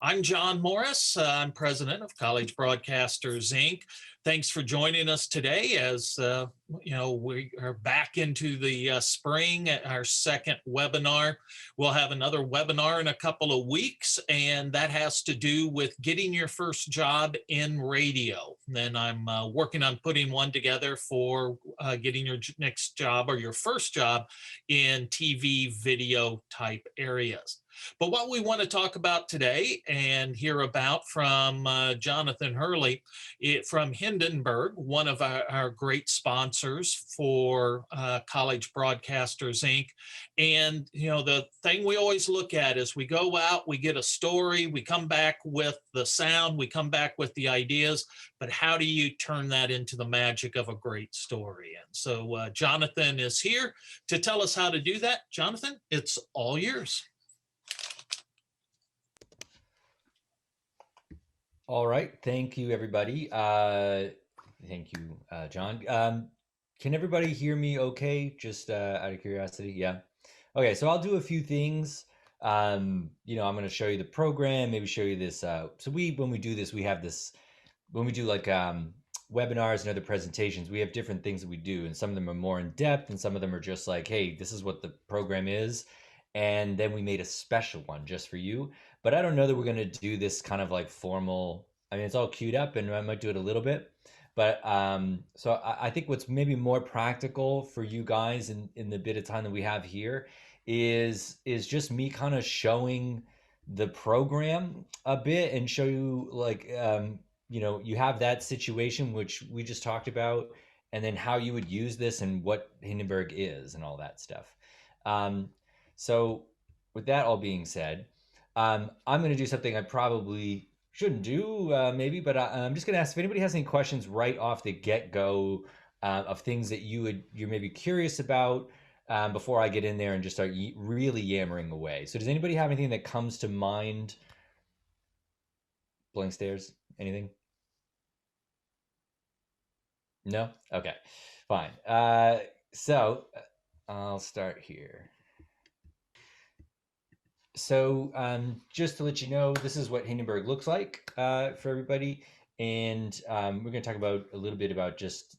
I'm John Morris. I'm president of College Broadcasters, Inc. Thanks for joining us today as we are back into the spring at our second webinar. We'll have another webinar in a couple of weeks, and that has to do with getting your first job in radio. And I'm working on putting one together for getting your next job or your first job in TV, video type areas. But what we want to talk about today and hear about from Jonathan Hurley from Hindenburg, one of our great sponsors for College Broadcasters, Inc. And, the thing we always look at is we go out, we get a story, we come back with the sound, we come back with the ideas, but how do you turn that into the magic of a great story? And so Jonathan is here to tell us how to do that. Jonathan, it's all yours. All right. Thank you, everybody. Thank you, John. Can everybody hear me okay? Just out of curiosity. Yeah. Okay. So I'll do a few things. I'm going to show you the program, maybe show you this. When we do this, we have this, when we do like webinars and other presentations, we have different things that we do. And some of them are more in depth and some of them are just like, hey, this is what the program is. And then we made a special one just for you. But I don't know that we're going to do this kind of like formal. I mean, it's all queued up and I might do it a little bit. But so I think what's maybe more practical for you guys in the bit of time that we have here is just me kind of showing the program a bit and show you like, you have that situation, which we just talked about, and then how you would use this and what Hindenburg is and all that stuff. So with that all being said, I'm going to do something I probably shouldn't do, maybe, but I'm just going to ask if anybody has any questions right off the get-go of things that you're maybe curious about before I get in there and just start really yammering away. So does anybody have anything that comes to mind? Blank stares? Anything? No? Okay, fine. So I'll start here. So just to let you know, this is what Hindenburg looks like for everybody. And we're going to talk about a little bit about just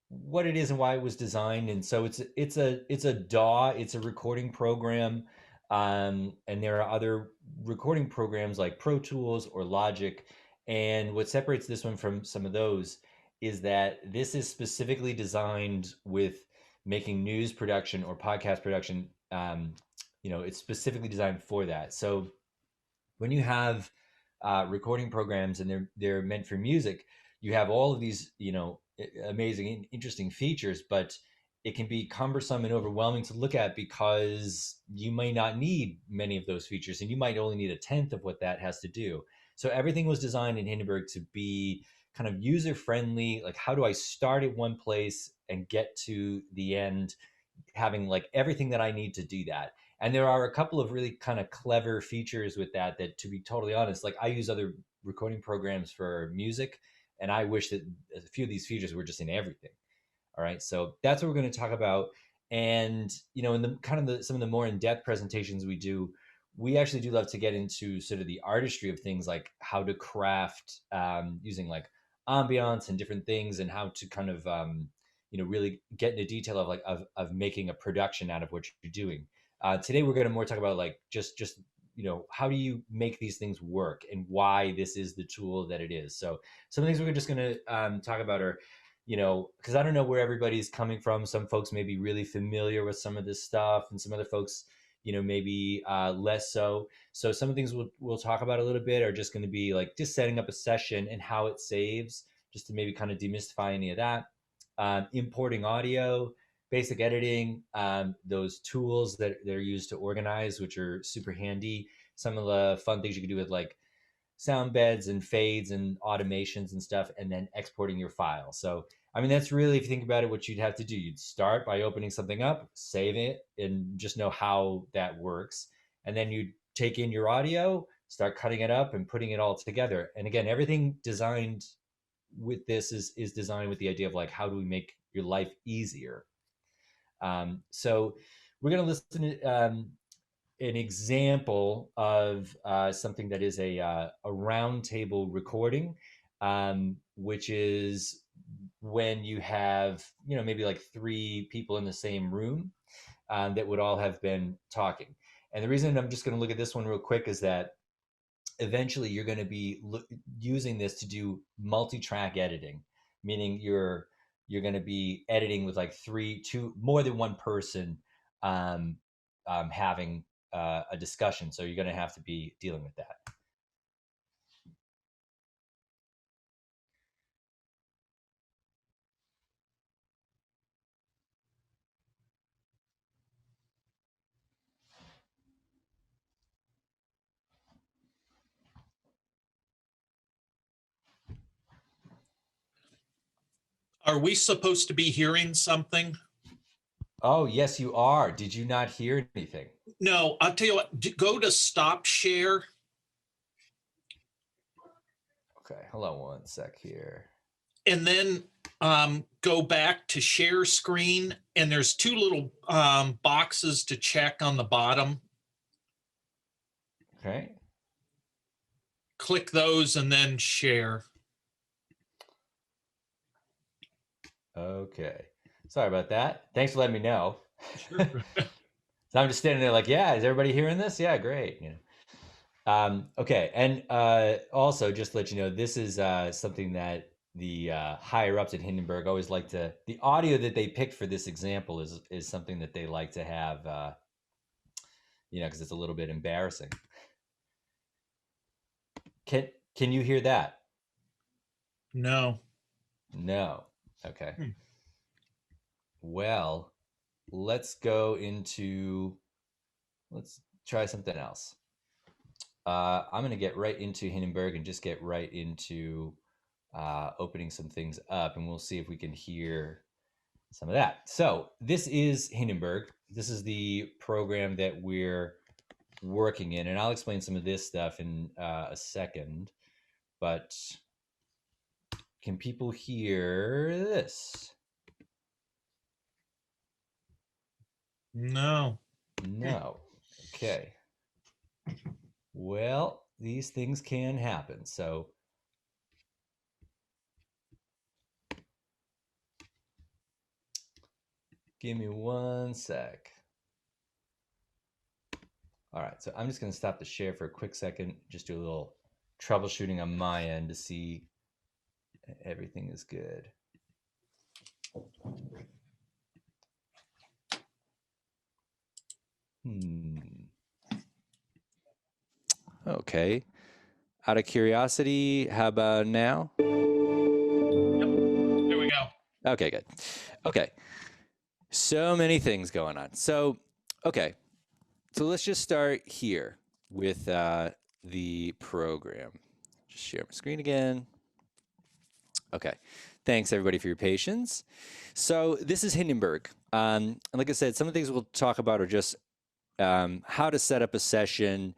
what it is and why it was designed. And so it's a DAW, it's a recording program. And there are other recording programs like Pro Tools or Logic. And what separates this one from some of those is that this is specifically designed with making news production or podcast production. It's specifically designed for that. So when you have recording programs and they're meant for music, you have all of these, amazing, interesting features, but it can be cumbersome and overwhelming to look at because you may not need many of those features and you might only need a tenth of what that has to do. So everything was designed in Hindenburg to be kind of user friendly. Like, how do I start at one place and get to the end, having like everything that I need to do that? And there are a couple of really kind of clever features with that, to be totally honest, like I use other recording programs for music, and I wish that a few of these features were just in everything. All right. So that's what we're going to talk about. And, in the kind of some of the more in-depth presentations we do, we actually do love to get into sort of the artistry of things, like how to craft using like ambiance and different things, and how to kind of, really get into detail of like of making a production out of what you're doing. Today we're going to more talk about like just how do you make these things work and why this is the tool that it is. So some things we're just going to talk about are, because I don't know where everybody's coming from. Some folks may be really familiar with some of this stuff, and some other folks, maybe less so. So some of the things we'll talk about a little bit are just going to be like just setting up a session and how it saves, just to maybe kind of demystify any of that. Importing audio, basic editing, those tools that they're used to organize, which are super handy. Some of the fun things you can do with like sound beds and fades and automations and stuff, and then exporting your file. So, I mean, that's really, if you think about it, what you'd have to do. You'd start by opening something up, save it, and just know how that works. And then you'd take in your audio, start cutting it up and putting it all together. And again, everything designed with this is designed with the idea of like, how do we make your life easier? So we're going to listen to an example of something that is a roundtable recording, which is when you have, maybe like 3 people in the same room that would all have been talking. And the reason I'm just going to look at this one real quick is that eventually you're going to be using this to do multi-track editing, meaning you're going to be editing with like more than one person um, having a discussion. So you're going to have to be dealing with that. Are we supposed to be hearing something? Oh, yes, you are. Did you not hear anything? No, I'll tell you what, go to stop share. Okay, hold on one sec here. And then go back to share screen. And there's 2 little boxes to check on the bottom. Okay. Click those and then share. Okay. Sorry about that. Thanks for letting me know. Sure. So I'm just standing there like, yeah, is everybody hearing this? Yeah, great. Okay. And also, just to let you know, this is something that the higher ups at Hindenburg always like to, the audio that they picked for this example is something that they like to have, because it's a little bit embarrassing. Can you hear that? No. No. Okay. Well, let's try something else. I'm going to get right into Hindenburg and just get right into opening some things up, and we'll see if we can hear some of that. So this is Hindenburg. This is the program that we're working in, and I'll explain some of this stuff in a second. But can people hear this? No. No. Okay. Well, these things can happen. So give me one sec. All right, so I'm just going to stop the share for a quick second, just do a little troubleshooting on my end to see everything is good. Okay. Out of curiosity, how about now? Yep. There we go. Okay, good. Okay. So many things going on. So, okay. So let's just start here with the program. Just share my screen again. Okay. Thanks, everybody, for your patience. So this is Hindenburg. And like I said, some of the things we'll talk about are just how to set up a session,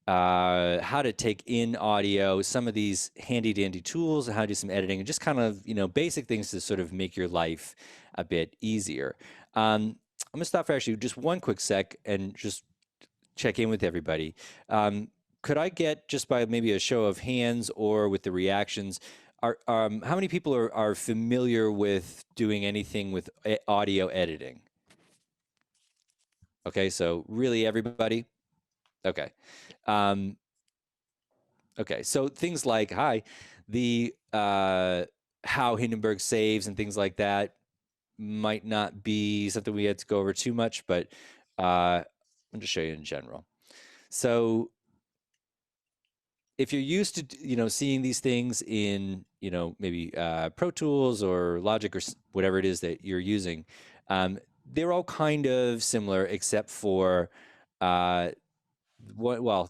how to take in audio, some of these handy dandy tools, and how to do some editing, and just kind of, basic things to sort of make your life a bit easier. I'm going to stop for actually just one quick sec and just check in with everybody. Could I get, just by maybe a show of hands or with the reactions, how many people are familiar with doing anything with audio editing? Okay, so really everybody? Okay. Okay, so things like, the how Hindenburg saves and things like that might not be something we had to go over too much, but I'll just show you in general. So if you're used to, seeing these things in, maybe Pro Tools or Logic or whatever it is that you're using, they're all kind of similar, except for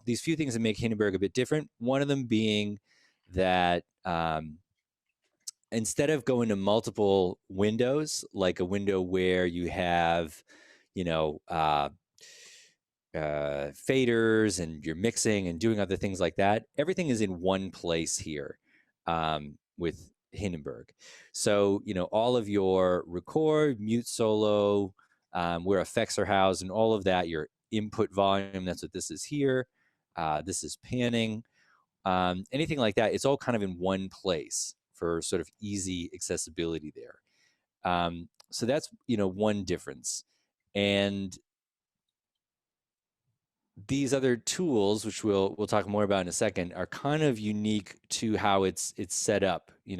these few things that make Hindenburg a bit different. One of them being that instead of going to multiple windows, like a window where you have, faders and you're mixing and doing other things like that, everything is in one place here with Hindenburg. So, all of your record, mute, solo, where effects are housed and all of that, your input volume, that's what this is here. This is panning. Anything like that, it's all kind of in one place for sort of easy accessibility there. So that's, one difference. And these other tools, which we'll talk more about in a second, are kind of unique to how it's set up, to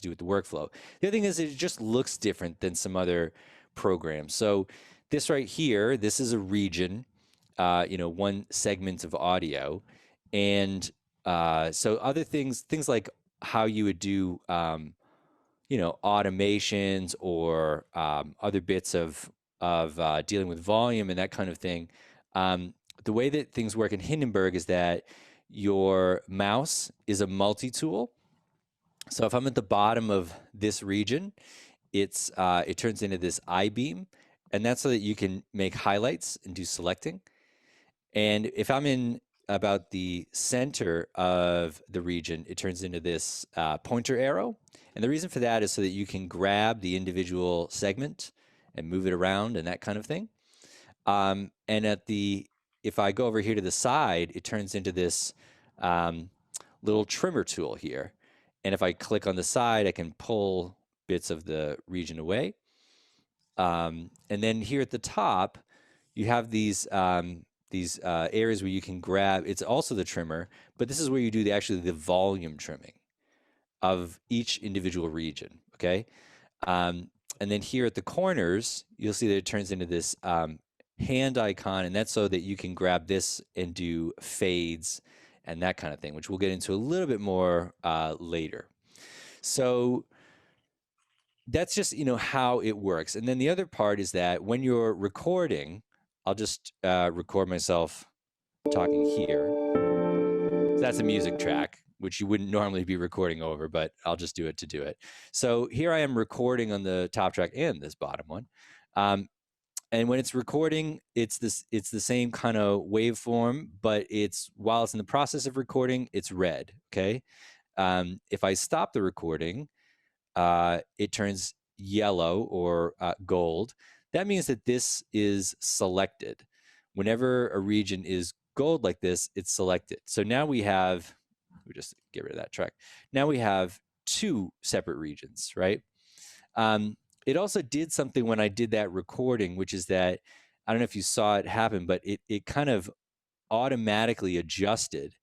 do with the workflow. The other thing is it just looks different than some other programs. So this right here, this is a region, one segment of audio, and so other things like how you would do, automations or other bits of dealing with volume and that kind of thing. The way that things work in Hindenburg is that your mouse is a multi-tool. So if I'm at the bottom of this region, it turns into this I-beam, and that's so that you can make highlights and do selecting. And if I'm in about the center of the region, it turns into this pointer arrow. And the reason for that is so that you can grab the individual segment and move it around and that kind of thing. And if I go over here to the side, it turns into this little trimmer tool here. And if I click on the side, I can pull bits of the region away. And then here at the top, you have these areas where you can grab. It's also the trimmer, but this is where you do actually the volume trimming of each individual region, okay? And then here at the corners, you'll see that it turns into this hand icon, and that's so that you can grab this and do fades and that kind of thing, which we'll get into a little bit more later. So that's just, how it works. And then the other part is that when you're recording, I'll just record myself talking here. So that's a music track, which you wouldn't normally be recording over, but I'll just do it to do it. So here I am recording on the top track and this bottom one. And when it's recording, it's the same kind of waveform, but while it's in the process of recording, it's red, okay? If I stop the recording, it turns yellow or gold. That means that this is selected. Whenever a region is gold like this, it's selected. So now we just get rid of that track. Now we have two separate regions, right? It also did something when I did that recording, which is that, I don't know if you saw it happen, but it kind of automatically adjusted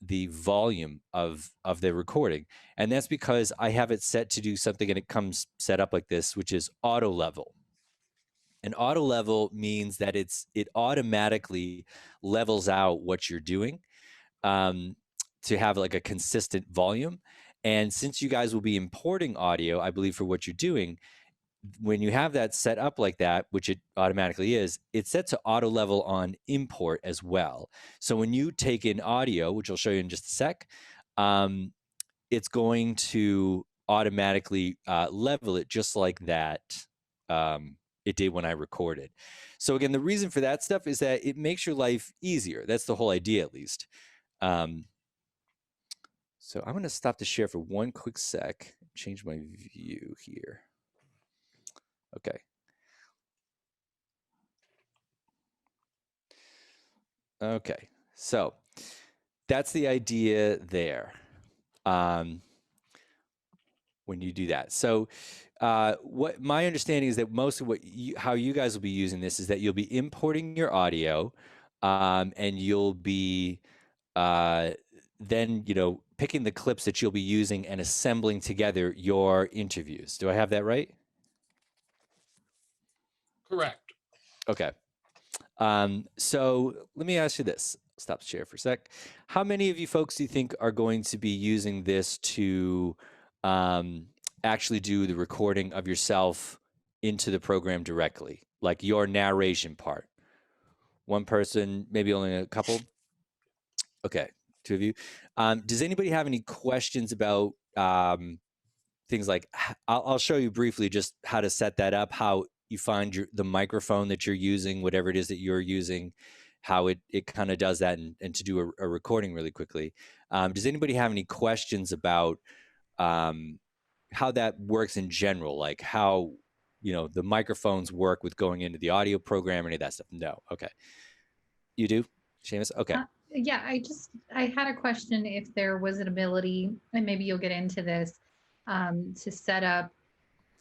the volume of the recording. And that's because I have it set to do something, and it comes set up like this, which is auto level. And auto level means that it automatically levels out what you're doing to have like a consistent volume. And since you guys will be importing audio, I believe, for what you're doing, when you have that set up like that, which it automatically is, it's set to auto level on import as well. So when you take in audio, which I'll show you in just a sec, it's going to automatically level it just like that it did when I recorded. So again, the reason for that stuff is that it makes your life easier. That's the whole idea, at least. So I'm going to stop the share for one quick sec, change my view here. Okay. Okay, so that's the idea there when you do that. So what my understanding is that most of how you guys will be using this is that you'll be importing your audio and you'll be then, picking the clips that you'll be using and assembling together your interviews. Do I have that right? Correct. Okay. So let me ask you this. Stop the share for a sec. How many of you folks do you think are going to be using this to actually do the recording of yourself into the program directly, like your narration part? One person, maybe only a couple? Okay, two of you. Does anybody have any questions about things like, I'll show you briefly just how to set that up, how you find the microphone that you're using, whatever it is that you're using, how it kind of does that, and to do a recording really quickly. Does anybody have any questions about how that works in general? Like how the microphones work with going into the audio program or any of that stuff? No. Okay. You do, Seamus? Okay. Yeah, I had a question if there was an ability, and maybe you'll get into this, to set up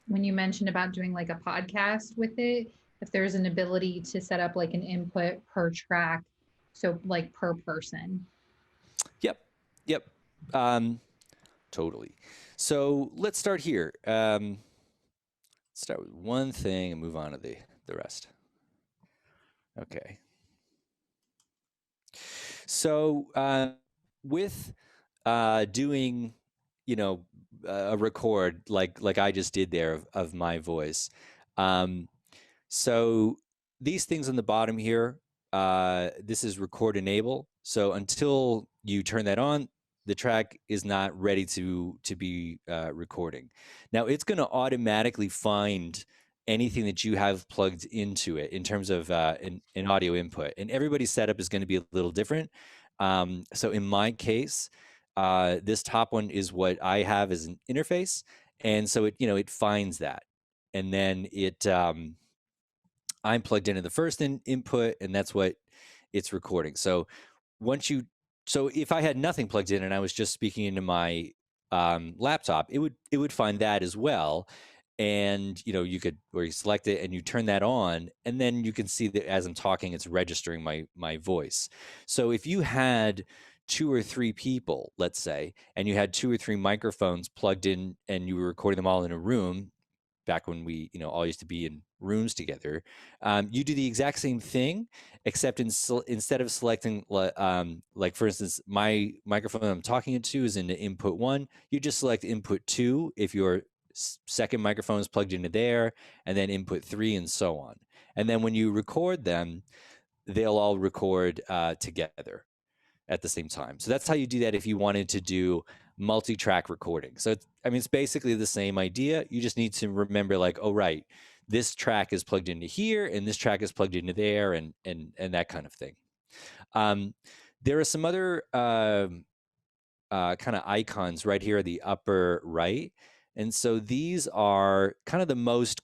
when you mentioned about doing like a podcast with it, if there's an ability to set up like an input per track, so like per person. Yep. Totally. So let's start here. Start with one thing and move on to the rest. Okay. So with doing, a record like I just did there of my voice. So these things on the bottom here, this is record enable. So until you turn that on, the track is not ready to be recording. Now it's going to automatically find anything that you have plugged into it in terms of an audio input, and everybody's setup is going to be a little different. So in my case, this top one is what I have as an interface, and so it finds that, and then I'm plugged into the first input, and that's what it's recording. So if I had nothing plugged in and I was just speaking into my laptop, it would find that as well. And you select it and you turn that on, and then you can see that as I'm talking, it's registering my voice. So if you had 2 or 3 people, let's say, and you had 2 or 3 microphones plugged in and you were recording them all in a room, back when we all used to be in rooms together, you do the exact same thing, except instead of selecting like for instance, my microphone I'm talking into is into input 1, you just select input 2 if your second microphone is plugged into there, and then input 3 and so on. And then when you record them, they'll all record together at the same time. So that's how you do that if you wanted to do multi-track recording. So it's basically the same idea. You just need to remember, like, oh right, this track is plugged into here and this track is plugged into there, and that kind of thing. There are some other kind of icons right here at the upper right, and so these are kind of the most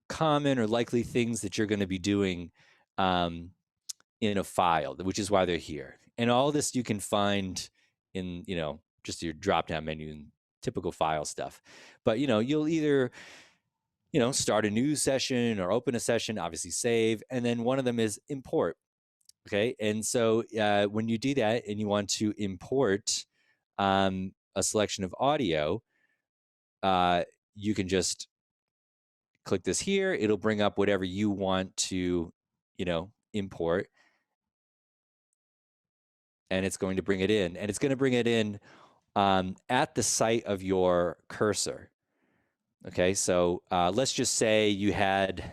common or likely things that you're going to be doing in a file, which is why they're here. And all this you can find in just your drop down menu and typical file stuff. But you'll either start a new session or open a session, obviously save, and then one of them is import. Okay, and so when you do that and you want to import a selection of audio, you can just click this here. It'll bring up whatever you want to import, and it's going to bring it in, and it's going to bring it in at the site of your cursor. Okay, so let's just say you had,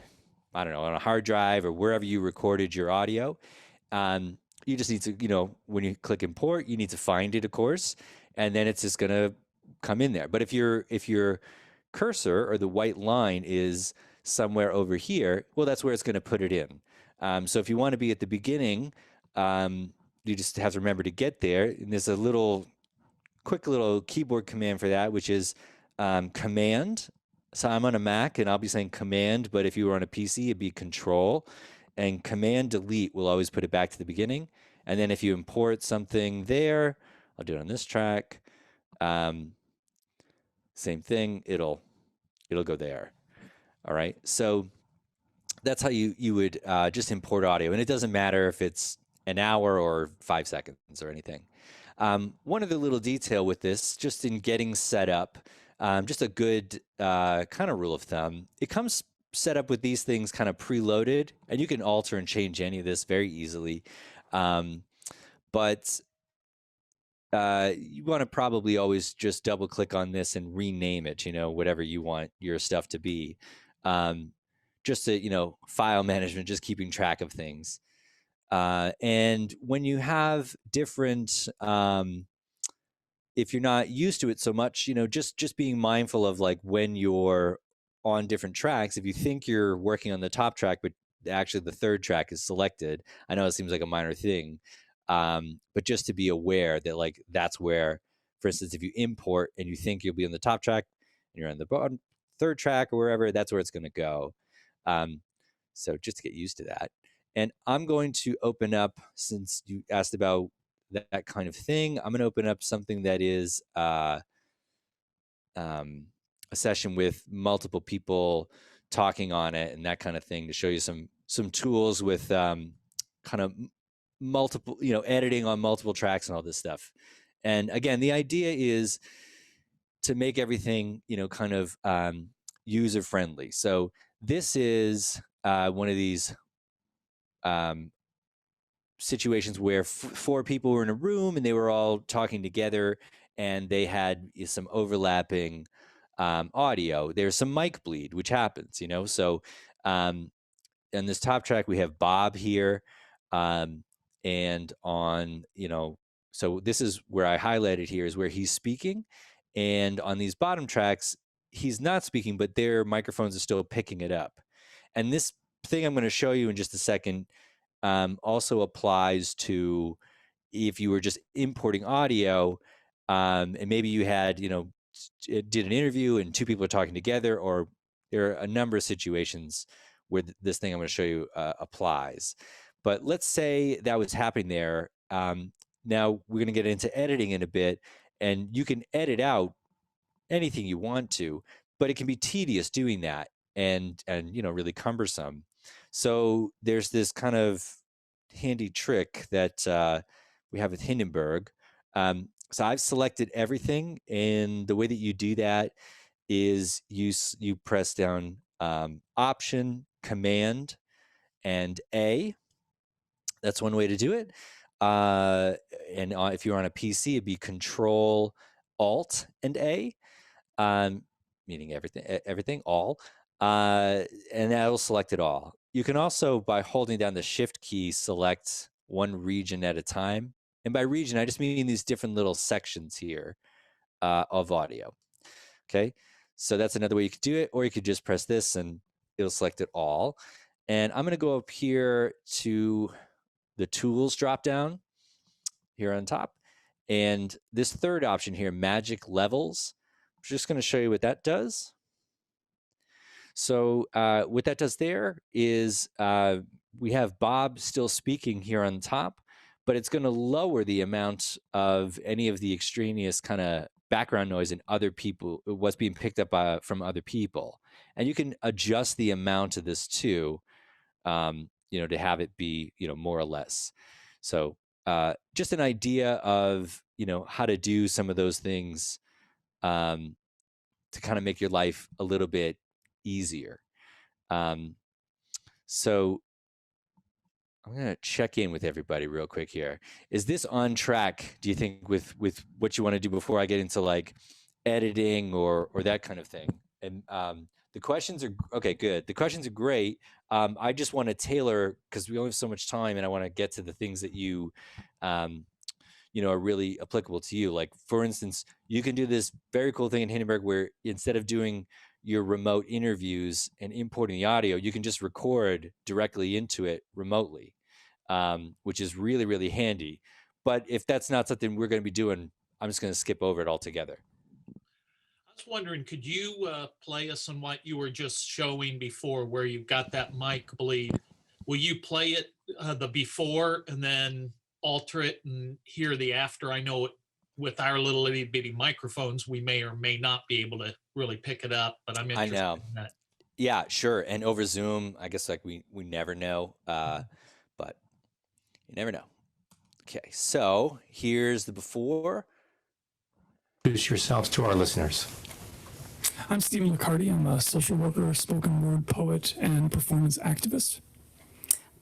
I don't know, on a hard drive or wherever you recorded your audio. You just need to, when you click import, you need to find it, of course, and then it's just going to come in there. But if your cursor or the white line is somewhere over here, well, that's where it's going to put it in. So if you want to be at the beginning, you just have to remember to get there. And there's a quick little keyboard command for that, which is command. So I'm on a Mac and I'll be saying command, but if you were on a PC, it'd be control, and command delete will always put it back to the beginning. And then if you import something there, I'll do it on this track. Same thing, it'll go there. All right, so that's how you would just import audio, and it doesn't matter if it's an hour or 5 seconds or anything. One other little detail with this, just in getting set up, just a good kind of rule of thumb, it comes set up with these things kind of preloaded, and you can alter and change any of this very easily. But you want to probably always just double click on this and rename it, whatever you want your stuff to be. Just to, file management, just keeping track of things. And when you have different, if you're not used to it so much, just being mindful of like when you're on different tracks, if you think you're working on the top track, but actually the third track is selected. I know it seems like a minor thing, but just to be aware that that's where, for instance, if you import and you think you'll be on the top track and you're on the bottom, third track or wherever, that's where it's going to go. So just to get used to that. And I'm going to open up, since you asked about that kind of thing, I'm going to open up something that is a session with multiple people talking on it and that kind of thing, to show you some tools with kind of multiple, editing on multiple tracks and all this stuff. And again, the idea is to make everything, kind of user friendly. So this is one of these situations where 4 people were in a room and they were all talking together, and they had some overlapping audio. There's some mic bleed, which happens, So in this top track, we have Bob here, and on, so this is where I highlighted here is where he's speaking, and on these bottom tracks, he's not speaking, but their microphones are still picking it up. And this thing I'm going to show you in just a second also applies to if you were just importing audio, and maybe you had, did an interview and 2 people are talking together, or there are a number of situations where this thing I'm going to show you applies. But let's say that was happening there. Now we're going to get into editing in a bit, and you can edit out anything you want to, but it can be tedious doing that and really cumbersome. So there's this kind of handy trick that we have with Hindenburg. So I've selected everything, and the way that you do that is you press down Option, Command, and A. That's one way to do it. And if you're on a PC, it'd be Control, Alt, and A, meaning everything, all. And that'll select it all. You can also, by holding down the Shift key, select one region at a time. And by region, I just mean these different little sections here of audio. Okay, so that's another way you could do it, or you could just press this and it'll select it all. And I'm going to go up here to the Tools dropdown here on top. And this third option here, Magic Levels, I'm just going to show you what that does. So what that does there is we have Bob still speaking here on top, but it's going to lower the amount of any of the extraneous kind of background noise and other people, what's being picked up from other people. And you can adjust the amount of this too, to have it be, more or less. So just an idea of, how to do some of those things to kind of make your life a little bit easier. So I'm going to check in with everybody real quick here. Is this on track, do you think, with what you want to do before I get into like editing or that kind of thing? And the questions are, okay, good. The questions are great. I just want to tailor, because we only have so much time, and I want to get to the things that you, are really applicable to you. Like, for instance, you can do this very cool thing in Hindenburg where instead of doing your remote interviews and importing the audio, you can just record directly into it remotely, which is really, really handy. But if that's not something we're going to be doing, I'm just going to skip over it altogether. I was wondering, could you play us on what you were just showing before, where you've got that mic bleed? Will you play it the before and then alter it and hear the after? I know with our little itty bitty microphones, we may or may not be able to really pick it up, but I'm interested in that. Yeah, sure. And over Zoom, I guess like we never know, but you never know. Okay, so here's the before. Introduce yourselves to our listeners. I'm Stephen Liccardi. I'm a social worker, spoken word poet, and performance activist.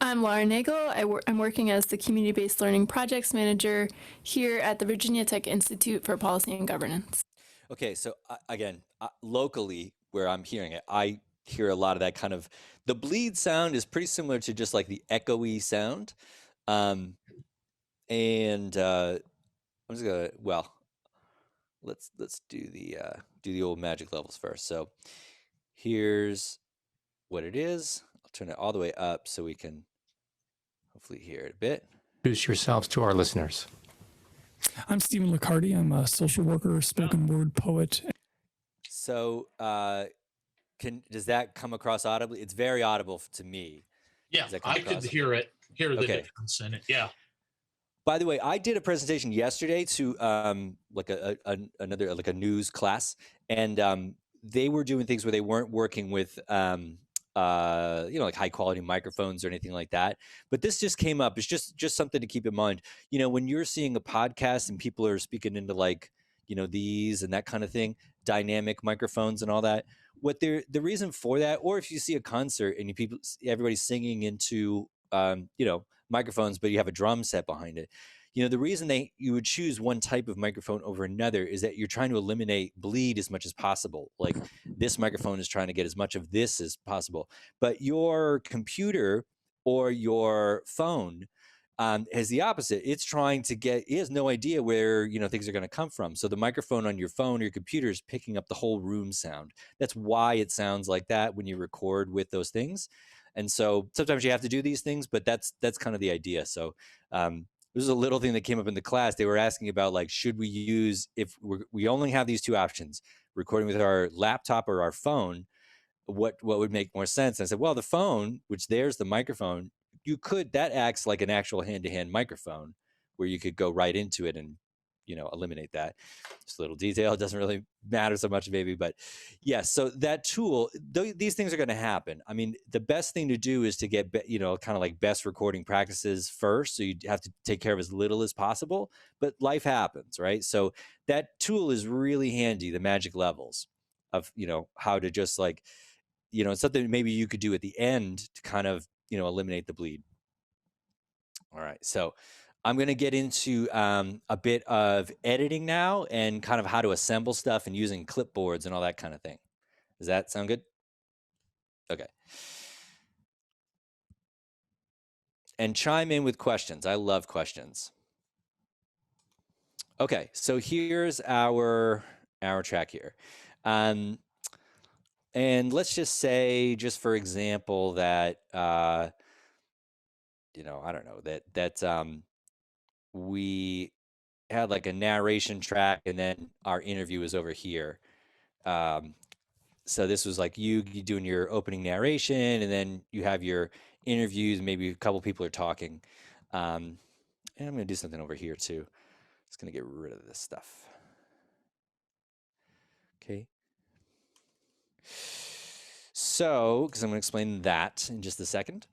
I'm Laura Nagel. I'm working as the Community-Based Learning Projects Manager here at the Virginia Tech Institute for Policy and Governance. Okay, so again, locally where I'm hearing it, I hear a lot of that kind of, the bleed sound is pretty similar to just like the echoey sound. And I'm just gonna, well, let's do the old magic levels first. So here's what it is. I'll turn it all the way up so we can hopefully hear it a bit. Introduce yourselves to our listeners. I'm Stephen Liccardi. I'm a social worker, spoken word poet. So does that come across audibly? It's very audible to me. Yeah, Does that come I could across? hear the Okay. difference in it. Yeah. By the way, I did a presentation yesterday to like another like a news class, and they were doing things where they weren't working with like high quality microphones or anything like that. But this just came up. It's just something to keep in mind. When you're seeing a podcast and people are speaking into like these and that kind of thing, dynamic microphones and all that. The reason for that, or if you see a concert and everybody's singing into microphones, but you have a drum set behind it. The reason you would choose one type of microphone over another is that you're trying to eliminate bleed as much as possible. Like this microphone is trying to get as much of this as possible, but your computer or your phone has the opposite. It's trying to it has no idea where things are going to come from. So the microphone on your phone or your computer is picking up the whole room sound. That's why it sounds like that when you record with those things. And so sometimes you have to do these things, but that's kind of the idea. So this is a little thing that came up in the class. They were asking about like, should we use, if we only have these two options, recording with our laptop or our phone, what would make more sense? And I said, well, the phone, which there's the microphone, that acts like an actual hand-to-hand microphone where you could go right into it and eliminate that. Just a little detail. It doesn't really matter so much maybe, but yeah, so that tool, these things are going to happen. I mean, the best thing to do is to get kind of like best recording practices first, so you have to take care of as little as possible, but life happens, right? So that tool is really handy, the magic levels of how to just like something maybe you could do at the end to kind of eliminate the bleed. All right, so I'm going to get into a bit of editing now and kind of how to assemble stuff and using clipboards and all that kind of thing. Does that sound good? Okay. And chime in with questions. I love questions. Okay, so here's our track here. And let's just say, just for example, that I don't know, that we had like a narration track and then our interview is over here. So this was like you doing your opening narration and then you have your interviews, maybe a couple people are talking. And I'm going to do something over here too. Just going to get rid of this stuff. Okay. So, because I'm going to explain that in just a second.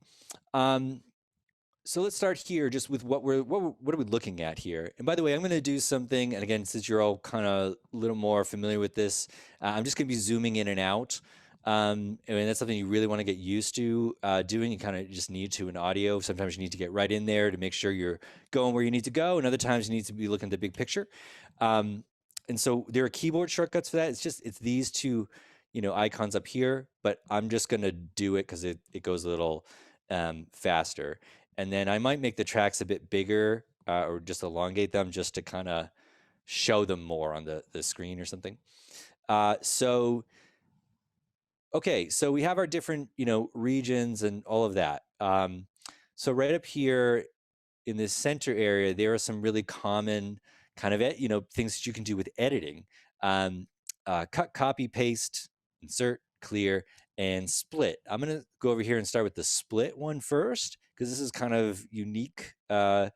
So let's start here just with what are we looking at here? And by the way, I'm going to do something, and again, since you're all kind of a little more familiar with this, I'm just going to be zooming in and out. And that's something you really want to get used to doing. You kind of just need to in audio. Sometimes you need to get right in there to make sure you're going where you need to go. And other times you need to be looking at the big picture. And so there are keyboard shortcuts for that. It's these two, icons up here, but I'm just going to do it because it goes a little faster. And then I might make the tracks a bit bigger or just elongate them just to kind of show them more on the screen or something. Okay, so we have our different, regions and all of that. So right up here in this center area, there are some really common kind of, things that you can do with editing. Cut, copy, paste, insert, clear, and split. I'm going to go over here and start with the split one first, because this is kind of unique. So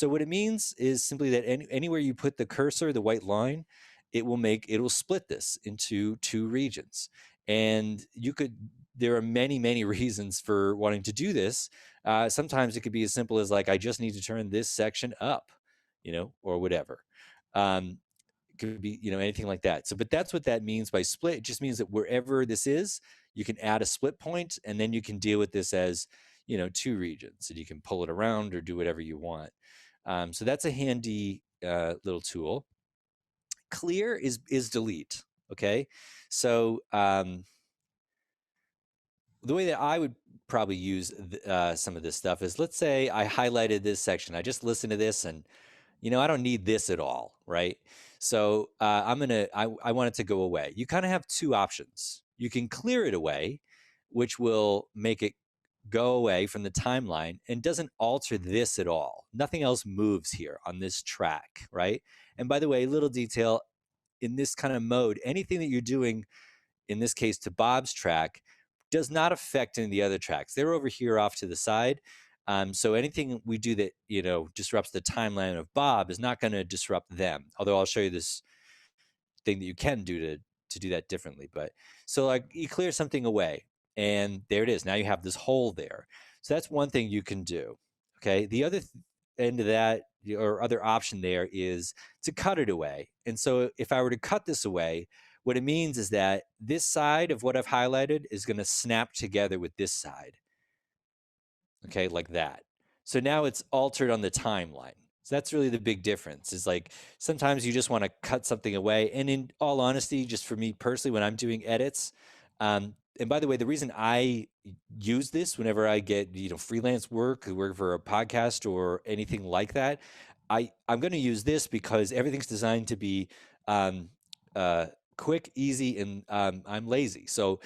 what it means is simply that anywhere you put the cursor, the white line, it will split this into two regions. And there are many, many reasons for wanting to do this. Sometimes it could be as simple as like, I just need to turn this section up, or whatever. Could be, anything like that. So, but that's what that means by split. It just means that wherever this is, you can add a split point, and then you can deal with this as, two regions, and you can pull it around or do whatever you want. So that's a handy little tool. Clear is delete. Okay. So the way that I would probably use some of this stuff is, let's say I highlighted this section. I just listened to this and, I don't need this at all, right? So I want it to go away. You kind of have two options. You can clear it away, which will make it go away from the timeline and doesn't alter this at all. Nothing else moves here on this track, right? And by the way, little detail, in this kind of mode, anything that you're doing in this case to Bob's track, does not affect any of the other tracks. They're over here off to the side. So anything we do that, disrupts the timeline of Bob is not going to disrupt them. Although I'll show you this thing that you can do to do that differently. But so like you clear something away and there it is. Now you have this hole there. So that's one thing you can do. Okay. The other end of that or other option there is to cut it away. And so if I were to cut this away, what it means is that this side of what I've highlighted is going to snap together with this side. Okay, like that. So now it's altered on the timeline. So that's really the big difference is like sometimes you just want to cut something away. And in all honesty, just for me personally, when I'm doing edits, and by the way, the reason I use this whenever I get, freelance work for a podcast or anything like that, I'm going to use this because everything's designed to be quick, easy, and I'm lazy. So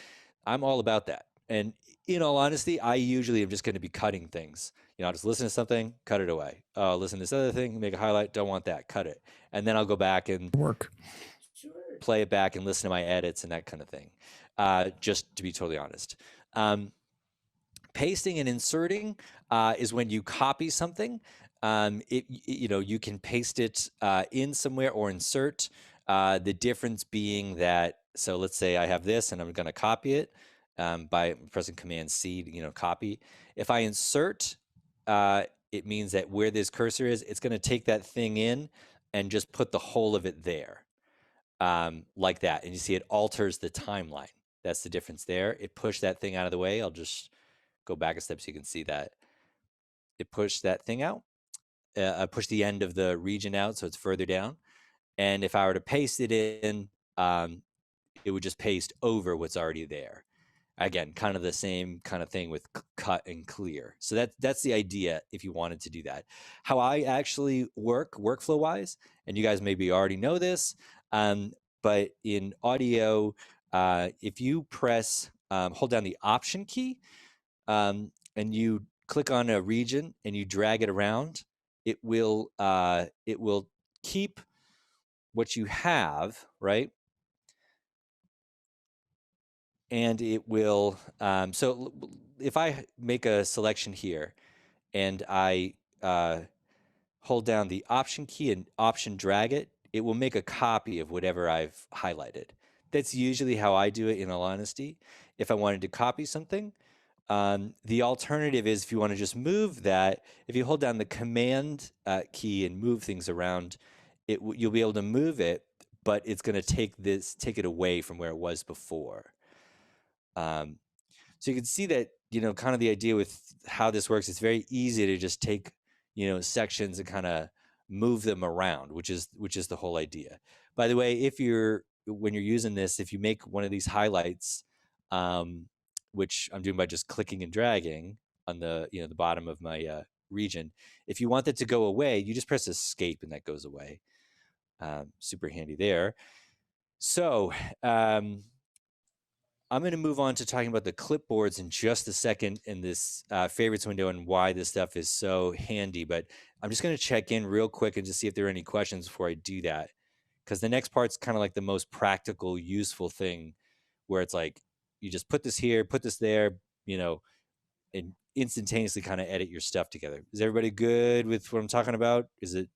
I'm all about that. And in all honesty, I usually am just going to be cutting things. I'll just listen to something, cut it away. Listen to this other thing, make a highlight, don't want that, cut it. And then I'll go back and play it back and listen to my edits and that kind of thing, just to be totally honest. Pasting and inserting is when you copy something. You can paste it in somewhere or insert. The difference being that, so let's say I have this and I'm going to copy it by pressing Command C, copy. If I insert, it means that where this cursor is, it's going to take that thing in and just put the whole of it there, like that. And you see it alters the timeline. That's the difference there. It pushed that thing out of the way. I'll just go back a step so you can see that. It pushed that thing out. I pushed the end of the region out so it's further down. And if I were to paste it in, it would just paste over what's already there. Again, kind of the same kind of thing with cut and clear. So that's the idea if you wanted to do that. How I actually work workflow wise, and you guys maybe already know this, but in audio, if you press, hold down the Option key, and you click on a region and you drag it around, it will keep what you have, right? And it will, so if I make a selection here and I hold down the Option key and Option drag it, it will make a copy of whatever I've highlighted. That's usually how I do it in all honesty. If I wanted to copy something, the alternative is if you want to just move that, if you hold down the Command key and move things around, you'll be able to move it, but it's going to take it away from where it was before. So you can see that, kind of the idea with how this works, it's very easy to just take, sections and kind of move them around, which is the whole idea. By the way, when you're using this, if you make one of these highlights, which I'm doing by just clicking and dragging on the, the bottom of my region, if you want that to go away, you just press Escape and that goes away. Super handy there. So, I'm going to move on to talking about the clipboards in just a second in this favorites window and why this stuff is so handy. But I'm just going to check in real quick and just see if there are any questions before I do that. Because the next part's kind of like the most practical, useful thing where it's like, you just put this here, put this there, and instantaneously kind of edit your stuff together. Is everybody good with what I'm talking about? Is it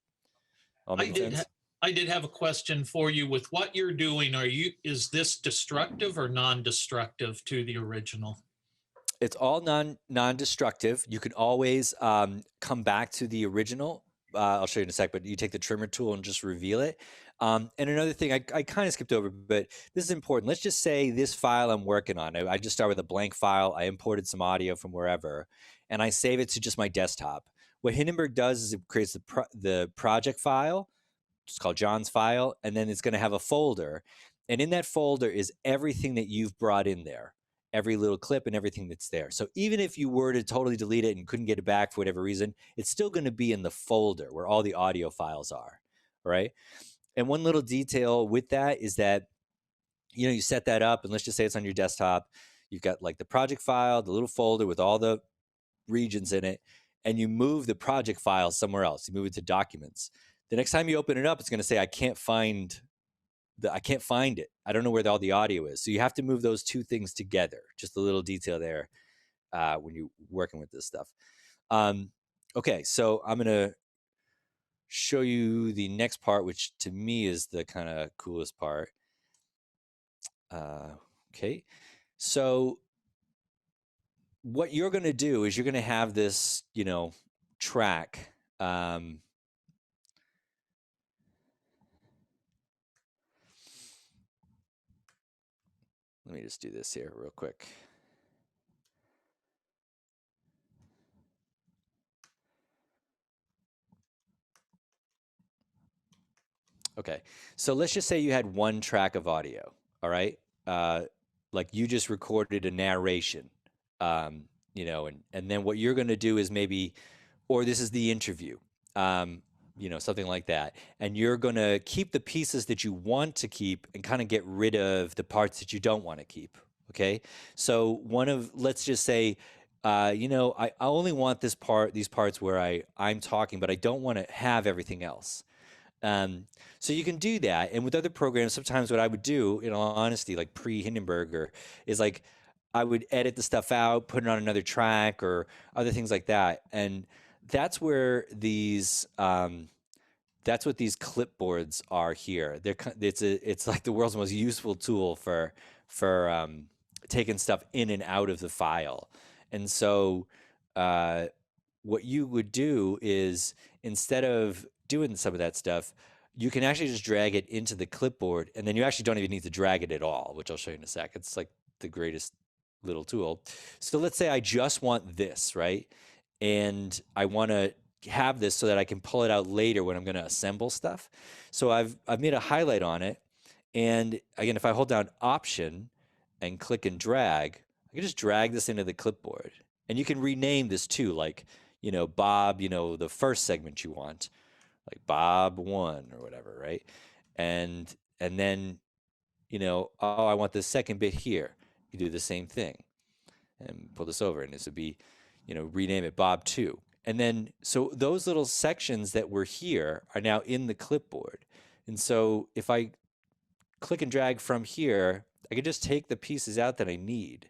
all making sense? I did have a question for you. With what you're doing, is this destructive or non-destructive to the original? It's all non-destructive. You can always come back to the original. I'll show you in a sec, but you take the trimmer tool and just reveal it. And another thing I kind of skipped over, but this is important. Let's just say this file I'm working on, I just start with a blank file. I imported some audio from wherever, and I save it to just my desktop. What Hindenburg does is it creates the project file. It's called John's file, and then it's going to have a folder. And in that folder is everything that you've brought in there, every little clip and everything that's there. So even if you were to totally delete it and couldn't get it back for whatever reason, it's still going to be in the folder where all the audio files are, right? And one little detail with that is that, you set that up, and let's just say it's on your desktop. You've got like the project file, the little folder with all the regions in it, and you move the project file somewhere else. You move it to documents. The next time you open it up, it's going to say, I can't find I can't find it. I don't know where all the audio is. So you have to move those two things together. Just a little detail there when you're working with this stuff. Okay, so I'm going to show you the next part, which to me is the kind of coolest part. Okay, so what you're going to do is you're going to have this, track. Let me just do this here real quick. Okay, so let's just say you had one track of audio, all right? Like you just recorded a narration, and then what you're going to do is maybe, or this is the interview, something like that. And you're going to keep the pieces that you want to keep and kind of get rid of the parts that you don't want to keep, okay? So let's just say, I only want these parts where I'm talking, but I don't want to have everything else. So you can do that. And with other programs, sometimes what I would do, in all honesty, like pre-Hindenburg, is like I would edit the stuff out, put it on another track or other things like that. And that's where that's what these clipboards are here. It's like the world's most useful tool for taking stuff in and out of the file. And so what you would do is, instead of doing some of that stuff, you can actually just drag it into the clipboard, and then you actually don't even need to drag it at all, which I'll show you in a sec. It's like the greatest little tool. So let's say I just want this, right? And I want to have this so that I can pull it out later when I'm going to assemble stuff. So I've made a highlight on it. And again, if I hold down Option and click and drag, I can just drag this into the clipboard. And you can rename this too, like, Bob, the first segment you want, like Bob 1 or whatever, right? And then, I want the second bit here. You do the same thing and pull this over, and this would be, rename it Bob 2. And then, so those little sections that were here are now in the clipboard. And so if I click and drag from here, I can just take the pieces out that I need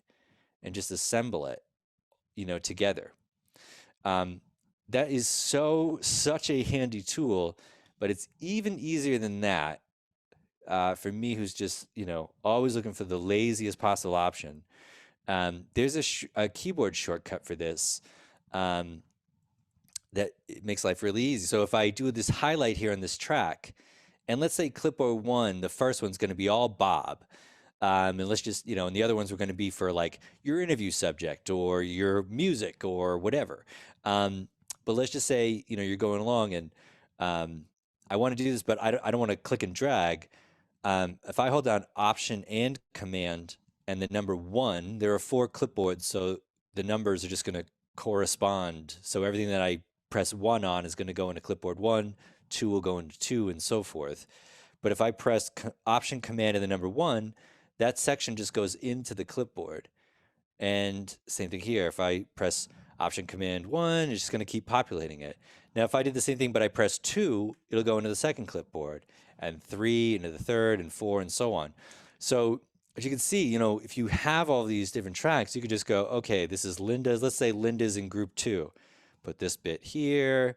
and just assemble it, together. That is such a handy tool, but it's even easier than that for me, who's just, always looking for the laziest possible option. There's a keyboard shortcut for this that it makes life really easy. So if I do this highlight here on this track, and let's say clipboard 1, the first one's going to be all Bob. And let's just, and the other ones are going to be for like your interview subject or your music or whatever. But let's just say, you're going along and I want to do this, but I don't want to click and drag. If I hold down Option and Command and the number 1, there are 4 clipboards, so the numbers are just going to correspond. So everything that I press 1 on is going to go into clipboard 1, 2 will go into 2, and so forth. But if I press Option, Command, and the number 1, that section just goes into the clipboard. And same thing here. If I press Option, Command, 1, it's just going to keep populating it. Now, if I did the same thing, but I press 2, it'll go into the second clipboard, and 3 into the third, and 4, and so on. So as you can see, if you have all these different tracks, you could just go, okay, this is Linda's. Let's say Linda's in group 2. Put this bit here.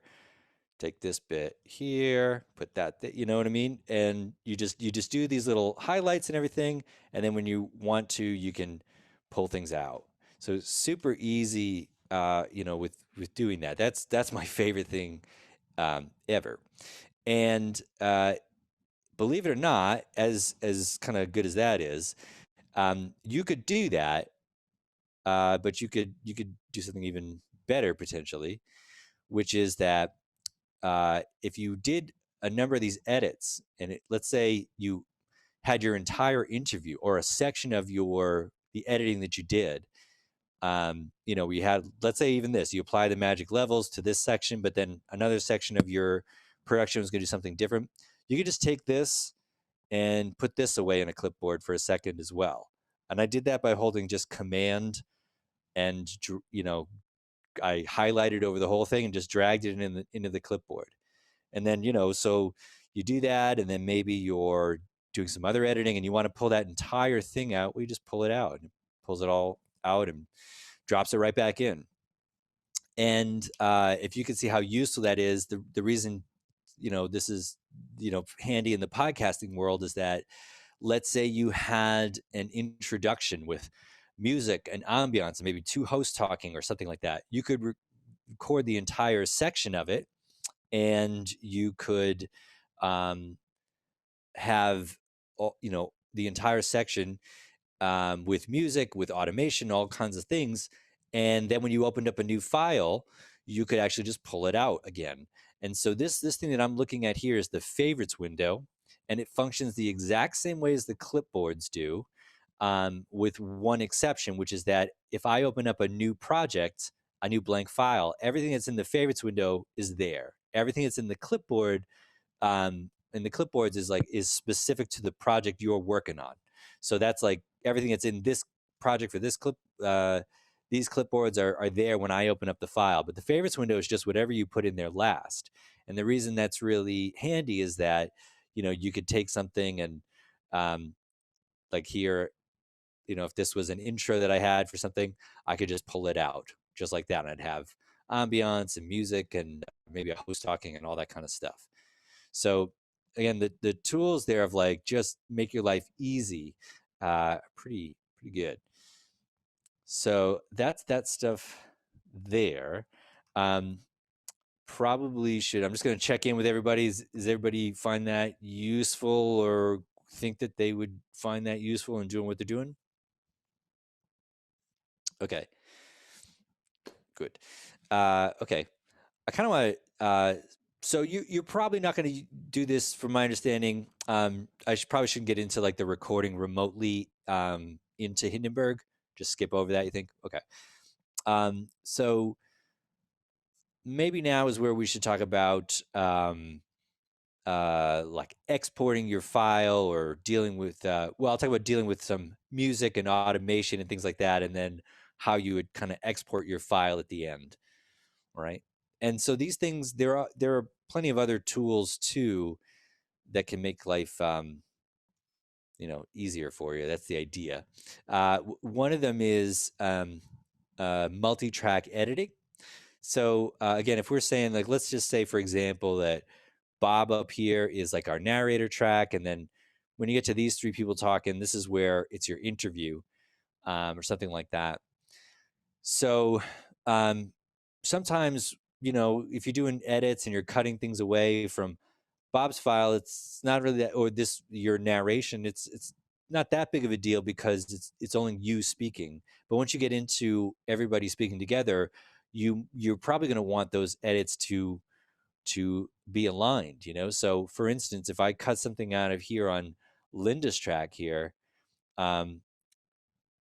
Take this bit here, put that, you know what I mean? And you just do these little highlights and everything. And then when you want to, you can pull things out. So super easy, with doing that. That's my favorite thing ever. And believe it or not, as kind of good as that is, you could do that, but you could do something even better potentially, which is that if you did a number of these edits, and let's say you had your entire interview or a section of the editing that you did, we had, let's say even this, you apply the magic levels to this section, but then another section of your production was going to do something different. You could just take this and put this away in a clipboard for a second as well. And I did that by holding just Command and, I highlighted over the whole thing and just dragged it into the clipboard. And then, so you do that, and then maybe you're doing some other editing and you want to pull that entire thing out, well, you just pull it out, and it pulls it all out and drops it right back in. And if you can see how useful that is, the reason, this is, handy in the podcasting world is that, let's say you had an introduction with music and ambiance and maybe two hosts talking or something like that. You could record the entire section of it, and you could have, the entire section with music, with automation, all kinds of things. And then when you opened up a new file, you could actually just pull it out again. And so this thing that I'm looking at here is the favorites window, and it functions the exact same way as the clipboards do, with one exception, which is that if I open up a new project, a new blank file, everything that's in the favorites window is there. Everything that's in the clipboard, and the clipboards is specific to the project you're working on. So that's like everything that's in this project for this clip. These clipboards are there when I open up the file, but the favorites window is just whatever you put in there last. And the reason that's really handy is that, you could take something and, like here, if this was an intro that I had for something, I could just pull it out just like that. And I'd have ambiance and music and maybe a host talking and all that kind of stuff. So again, the tools there of like just make your life easy, pretty good. So that's that stuff there. Probably should, I'm just going to check in with everybody. Does everybody find that useful or think that they would find that useful in doing what they're doing? Okay, good. Okay, I kind of want to, so you're probably not going to do this from my understanding. I probably shouldn't get into like the recording remotely into Hindenburg. Just skip over that, you think? Okay. So maybe now is where we should talk about like exporting your file or dealing with, well, I'll talk about dealing with some music and automation and things like that, and then how you would kind of export your file at the end, right? And so these things, there are plenty of other tools too that can make life, easier for you. That's the idea. One of them is multi-track editing. So again, if we're saying like, let's just say, for example, that Bob up here is like our narrator track, and then when you get to these three people talking, this is where it's your interview, or something like that. So sometimes, if you're doing edits and you're cutting things away from Bob's file, it's not really that, or your narration, it's not that big of a deal because it's only you speaking. But once you get into everybody speaking together, you're probably going to want those edits to be aligned, So for instance, if I cut something out of here on Linda's track here,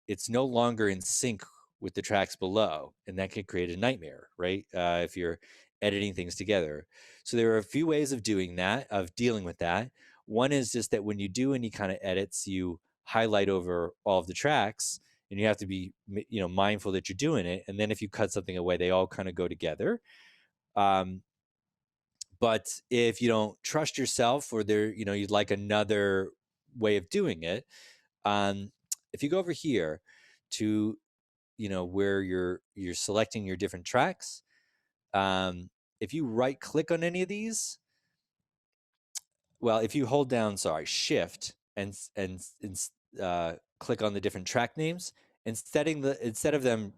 it's no longer in sync with the tracks below, and that can create a nightmare, right? If you're editing things together. So there are a few ways of doing that, of dealing with that. One is just that when you do any kind of edits, you highlight over all of the tracks, and you have to be, mindful that you're doing it. And then if you cut something away, they all kind of go together. But if you don't trust yourself, or you'd like another way of doing it, if you go over here to, where you're selecting your different tracks, if you right click on any of these, well, if you hold down, Shift and click on the different track names, instead of them,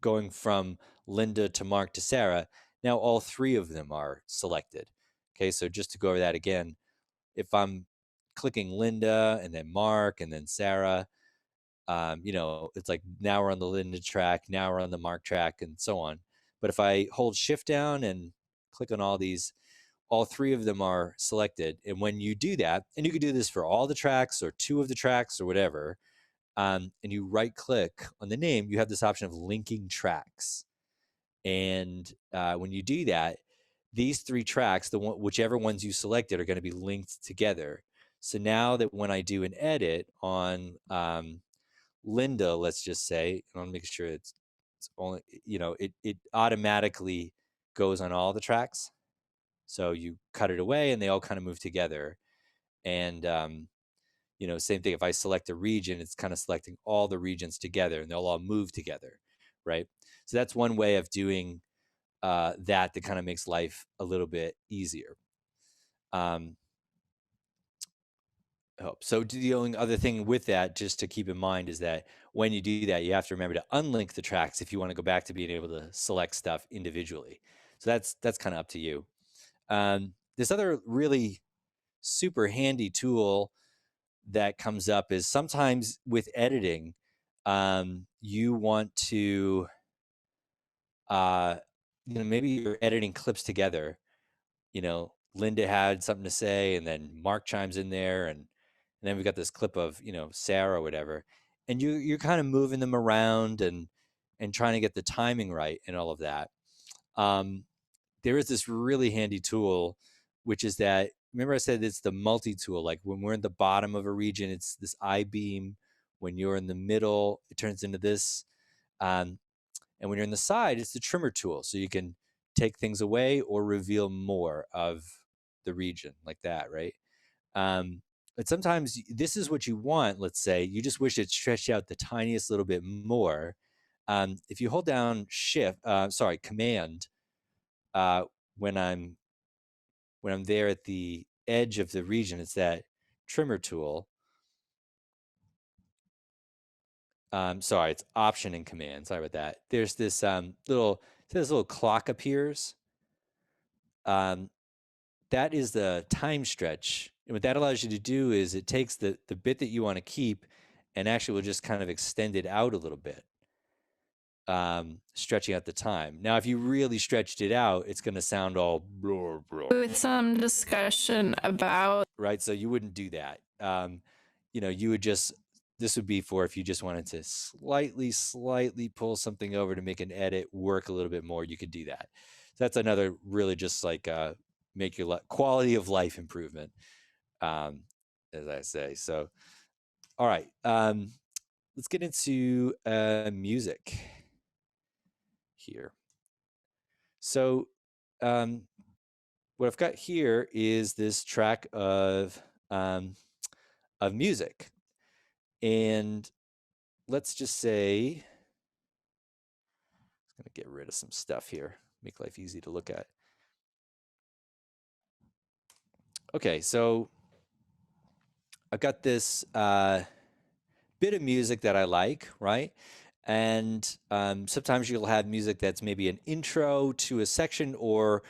going from Linda to Mark to Sarah, now all three of them are selected. Okay, so just to go over that again, if I'm clicking Linda and then Mark and then Sarah, it's like now we're on the Linda track, now we're on the Mark track, and so on. But if I hold Shift down and click on all these, all three of them are selected. And when you do that, and you could do this for all the tracks or two of the tracks or whatever, and you right click on the name, you have this option of linking tracks. And when you do that, these three tracks, whichever ones you selected, are going to be linked together. So now that when I do an edit on Linda, let's just say, and I'll make sure it's only, it automatically goes on all the tracks. So you cut it away and they all kind of move together. And same thing. If I select a region, it's kind of selecting all the regions together, and they'll all move together, right? So that's one way of doing that kind of makes life a little bit easier. So the only other thing with that, just to keep in mind, is that when you do that, you have to remember to unlink the tracks if you want to go back to being able to select stuff individually. So that's kind of up to you. This other really super handy tool that comes up is sometimes with editing, you want to, maybe you're editing clips together. Linda had something to say, and then Mark chimes in there, and then we got this clip of Sarah or whatever, and you're kind of moving them around and trying to get the timing right and all of that. There is this really handy tool, which is that, remember I said it's the multi-tool. Like when we're in the bottom of a region, it's this I-beam. When you're in the middle, it turns into this. And when you're in the side, it's the trimmer tool. So you can take things away or reveal more of the region like that, right? But sometimes this is what you want. Let's say you just wish it stretched out the tiniest little bit more. If you hold down Command, when I'm there at the edge of the region, it's that trimmer tool. Sorry, it's Option and Command. Sorry about that. There's this little clock appears. That is the time stretch. And what that allows you to do is it takes the bit that you want to keep and actually will just kind of extend it out a little bit, stretching out the time. Now, if you really stretched it out, it's going to sound all blah, blah. With some discussion about. Right, so you wouldn't do that. You would just, this would be for if you just wanted to slightly pull something over to make an edit work a little bit more, you could do that. So that's another really just like make your quality of life improvement, as I say. So, all right, let's get into music here. So what I've got here is this track of music, and let's just say, I'm gonna get rid of some stuff here, make life easy to look at. Okay, so I've got this bit of music that I like, right? And sometimes you'll have music that's maybe an intro to a section or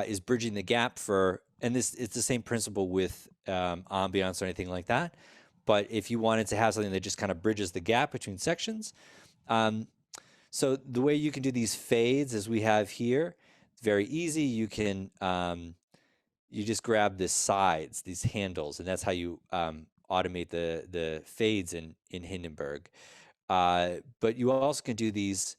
is bridging the gap for, and it's the same principle with ambiance or anything like that. But if you wanted to have something that just kind of bridges the gap between sections, so the way you can do these fades, as we have here, it's very easy. You can you just grab the sides, these handles, and that's how you automate the fades in Hindenburg. But you also can do these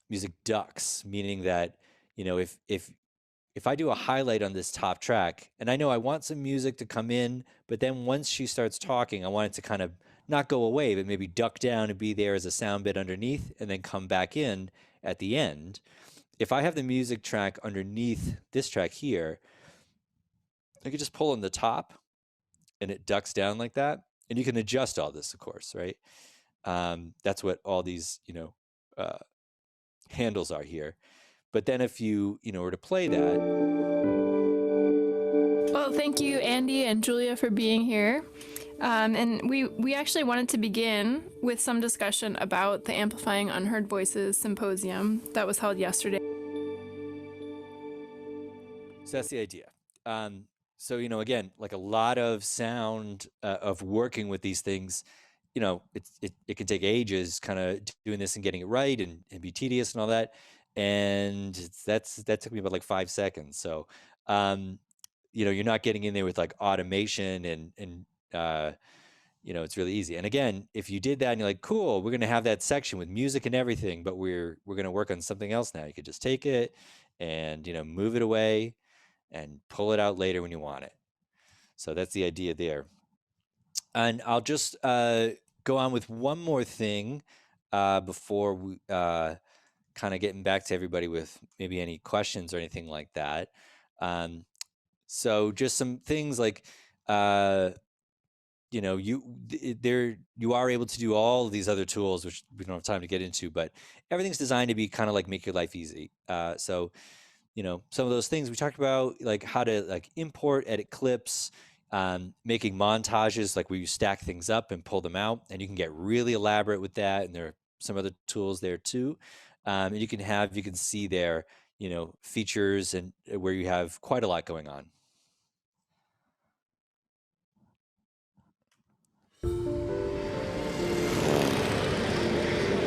music ducks, meaning that if I do a highlight on this top track, and I know I want some music to come in, but then once she starts talking, I want it to kind of not go away, but maybe duck down and be there as a sound bit underneath, and then come back in at the end. If I have the music track underneath this track here, I could just pull on the top, and it ducks down like that. And you can adjust all this, of course, right? That's what all these, handles are here. But then if you, were to play that. Well, thank you, Andy and Julia, for being here. And we actually wanted to begin with some discussion about the Amplifying Unheard Voices Symposium that was held yesterday. So that's the idea. So, again, like a lot of sound of working with these things, it can take ages kind of doing this and getting it right and be tedious and all that. And that took me about like 5 seconds. So, you're not getting in there with like automation and it's really easy. And again, if you did that and you're like, cool, we're going to have that section with music and everything, but we're going to work on something else now. You could just take it and, move it away and pull it out later when you want it. So that's the idea there. And I'll just go on with one more thing before we kind of getting back to everybody with maybe any questions or anything like that. So just some things like you are able to do all of these other tools, which we don't have time to get into, but everything's designed to be kind of like make your life easy. So some of those things we talked about, like how to like import, edit clips, making montages, like where you stack things up and pull them out, and you can get really elaborate with that. And there are some other tools there too. And you can see there, features and where you have quite a lot going on.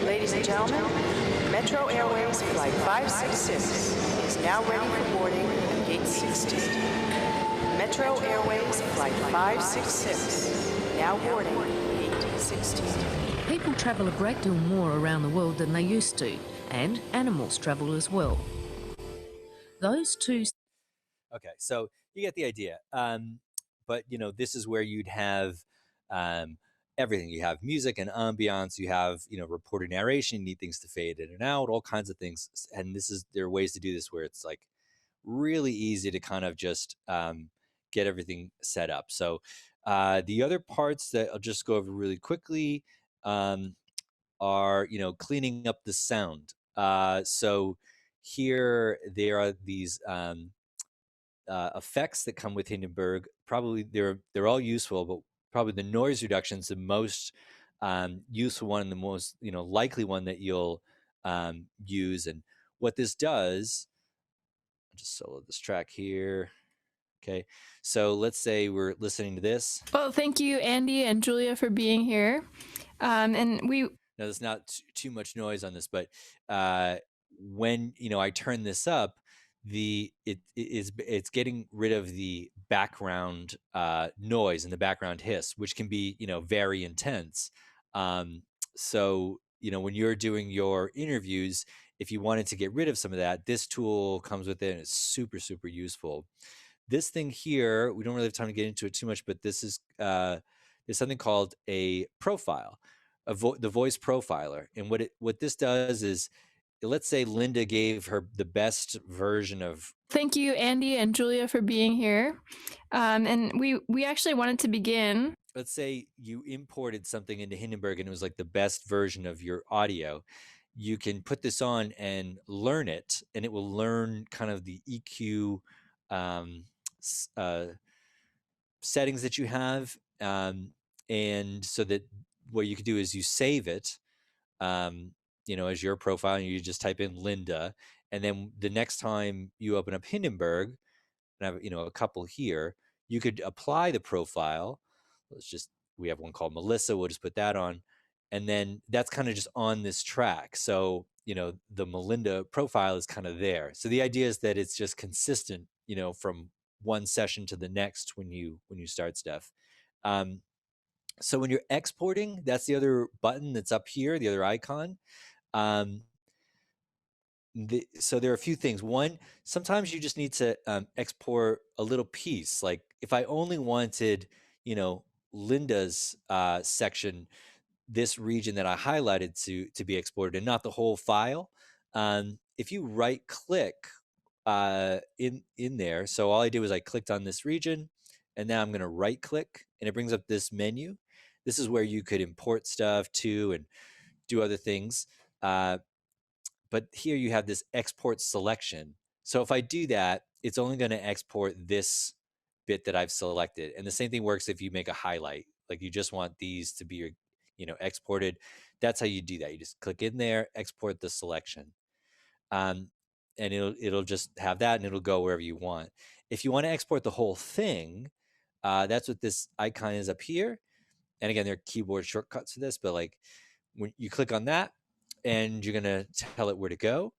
Ladies and gentlemen, Metro Airways Flight 566 is now ready for boarding at Gate 16. Metro Airways Flight 566, now boarding Gate 16. People travel a great deal more around the world than they used to, and animals travel as well. Those two... Okay, so you get the idea. But, this is where you'd have everything. You have music and ambiance, you have, reported narration, you need things to fade in and out, all kinds of things. And there are ways to do this where it's like really easy to kind of just get everything set up. So the other parts that I'll just go over really quickly are, cleaning up the sound. So here there are these effects that come with Hindenburg. Probably they're all useful, but probably the noise reduction is the most useful one and the most likely one that you'll use. And what this does, I'll just solo this track here. Okay, so let's say we're listening to this. Well, thank you, Andy and Julia, for being here. And we... Now, there's not too much noise on this, but when I turn this up, it's getting rid of the background noise and the background hiss, which can be very intense. So when you're doing your interviews, if you wanted to get rid of some of that, this tool comes with it, and it's super, super useful. This thing here, we don't really have time to get into it too much, but this is there's something called a profile, the voice profiler. And what this does is, let's say Linda gave her the best version of... Thank you, Andy and Julia, for being here. And we actually wanted to begin... Let's say you imported something into Hindenburg and it was like the best version of your audio. You can put this on and learn it, and it will learn kind of the EQ settings that you have. And so that what you could do is you save it, as your profile, and you just type in Linda. And then the next time you open up Hindenburg, and I have, a couple here, you could apply the profile. We have one called Melissa. We'll just put that on. And then that's kind of just on this track. So, the Melinda profile is kind of there. So the idea is that it's just consistent, from one session to the next when you start stuff. So when you're exporting, that's the other button that's up here, the other icon. So there are a few things. One, sometimes you just need to export a little piece. Like if I only wanted, Linda's section, this region that I highlighted to be exported, and not the whole file. If you right click in there, so all I did was I clicked on this region, and now I'm going to right click, and it brings up this menu. This is where you could import stuff to and do other things. But here you have this export selection. So if I do that, it's only going to export this bit that I've selected. And the same thing works if you make a highlight, like you just want these to be, exported. That's how you do that. You just click in there, export the selection. And it'll just have that, and it'll go wherever you want. If you want to export the whole thing, that's what this icon is up here. And again, there are keyboard shortcuts for this, but like when you click on that, and you're going to tell it where to go,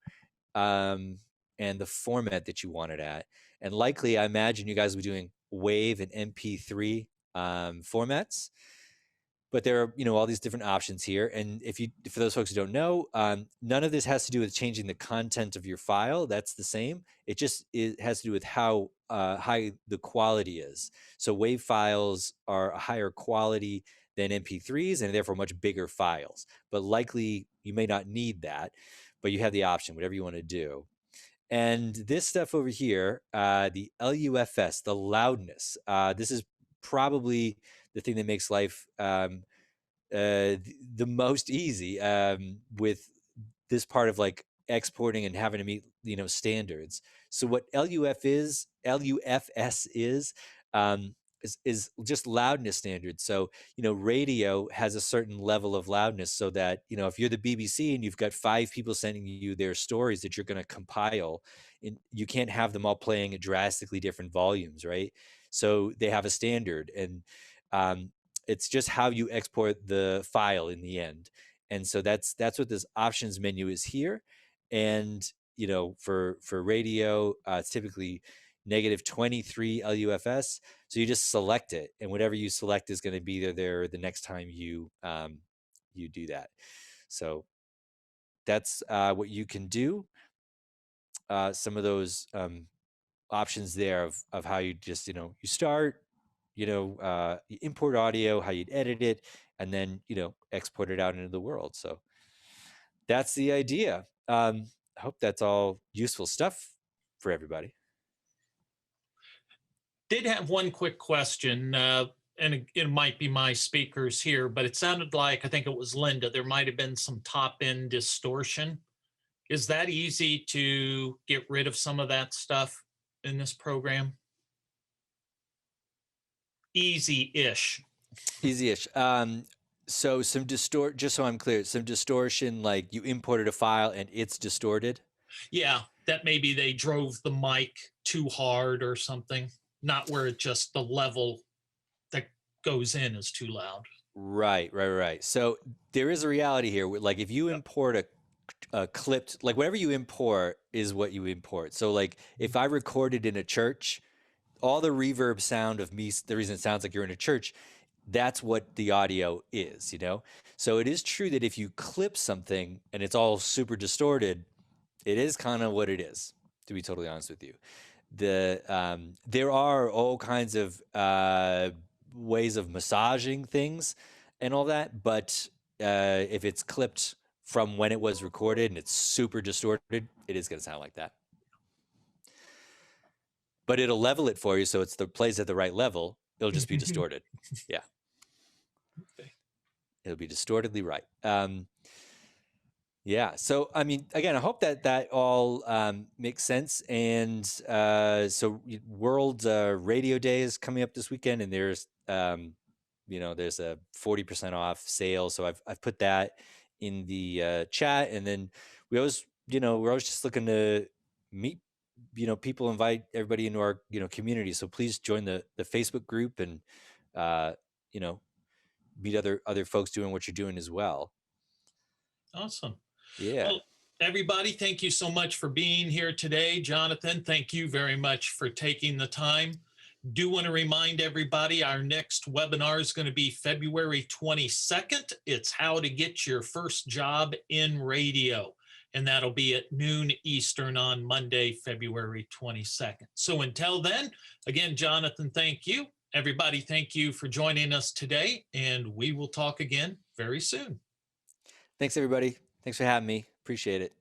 and the format that you want it at. And likely, I imagine you guys will be doing WAV and MP3 formats. But there are, all these different options here. And for those folks who don't know, none of this has to do with changing the content of your file. That's the same. It has to do with how high the quality is. So WAV files are a higher quality than MP3s, and therefore much bigger files. But likely you may not need that, but you have the option, whatever you want to do. And this stuff over here, the LUFS, the loudness, this is probably the thing that makes life the most easy with this part of like exporting and having to meet standards. So what LUFS is just loudness standards. So radio has a certain level of loudness, so that if you're the BBC and you've got 5 people sending you their stories that you're going to compile, and you can't have them all playing at drastically different volumes, right? So they have a standard, and it's just how you export the file in the end. And so that's what this options menu is here. And for radio, it's typically -23 LUFS. So you just select it, and whatever you select is going to be there the next time you you do that. So that's what you can do. Some of those options there of how you just you start, you import audio, how you'd edit it, and then export it out into the world. So that's the idea. I hope that's all useful stuff for everybody. Did have one quick question, and it might be my speakers here, but it sounded like, I think it was Linda, there might have been some top end distortion. Is that easy to get rid of some of that stuff in this program? Easy-ish. Easy-ish. So just so I'm clear, some distortion, like you imported a file and it's distorted? Yeah, that maybe they drove the mic too hard or something, not where it just the level that goes in is too loud. Right. So there is a reality here. Like if you import a clipped, like whatever you import is what you import. So like if I recorded in a church, all the reverb sound of me, the reason it sounds like you're in a church, that's what the audio is, So it is true that if you clip something and it's all super distorted, it is kind of what it is, to be totally honest with you. There are all kinds of ways of massaging things and all that, but if it's clipped from when it was recorded and it's super distorted, it is going to sound like that. But it'll level it for you, so plays at the right level. It'll just be distorted. Yeah. Okay. It'll be distortedly right. Yeah. So, I mean, again, I hope that all makes sense. And so World Radio Day is coming up this weekend, and there's there's a 40% off sale. So I've put that in the chat, and then we're always just looking to meet people, invite everybody into our community. So please join the Facebook group and meet other folks doing what you're doing as well. Awesome. Yeah. Well, everybody, thank you so much for being here today. Jonathan, thank you very much for taking the time. Do want to remind everybody our next webinar is going to be February 22nd. It's how to get your first job in radio. And that'll be at noon Eastern on Monday, February 22nd. So until then, again, Jonathan, thank you. Everybody, thank you for joining us today, and we will talk again very soon. Thanks, everybody. Thanks for having me. Appreciate it.